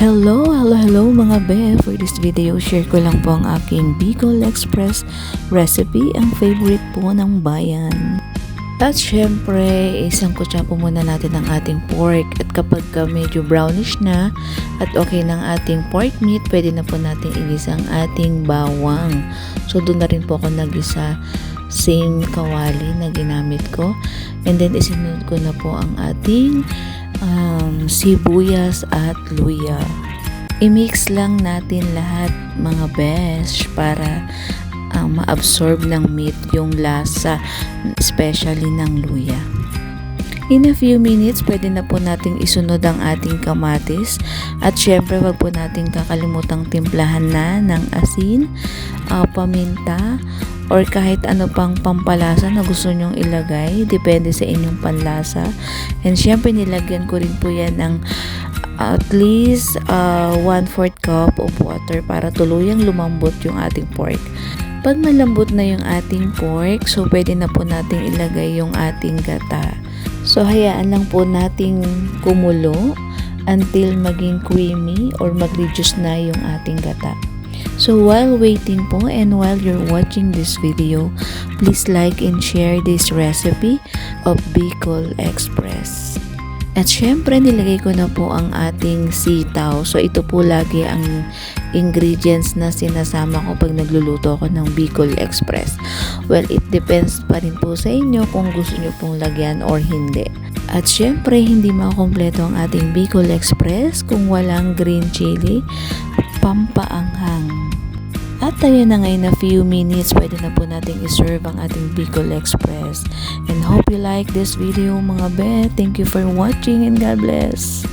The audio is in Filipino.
Hello mga be! For this video, share ko lang po ang aking Bicol Express recipe, ang favorite po ng bayan. At syempre, isang kutsa po muna natin ang ating pork. At kapag medyo brownish na at okay ng ating pork meat, pwede na po natin igisa ang ating bawang. So doon na rin po ako nagisa, same kawali na ginamit ko. And then isinunod ko na po ang ating sibuyas at luya. I-mix lang natin lahat mga besh para ma-absorb ng meat yung lasa, especially ng luya. In a few minutes, pwede na po nating isunod ang ating kamatis. At syempre, wag po nating kakalimutang timplahan na ng asin, paminta, or kahit ano pang pampalasa na gusto nyong ilagay. Depende sa inyong panlasa. And syempre, nilagyan ko rin po yan ng at least 1/4 cup of water para tuluyang lumambot yung ating pork. Pag malambot na yung ating pork, so pwede na po nating ilagay yung ating gata. So hayaan lang po nating kumulo until maging creamy or mag-reduce na yung ating gata. So while waiting po and while you're watching this video, please like and share this recipe of Bicol Express. At syempre, nilagay ko na po ang ating sitaw. So ito po lagi ang ingredients na sinasama ko pag nagluluto ako ng Bicol Express. Well, it depends pa rin po sa inyo kung gusto nyo pong lagyan or hindi. At syempre, hindi makompleto ang ating Bicol Express kung walang green chili, pampaanghang. At ayun na ngayon, na few minutes, pwede na po nating iserve ang ating Bicol Express. And hope you like this video mga be. Thank you for watching and God bless.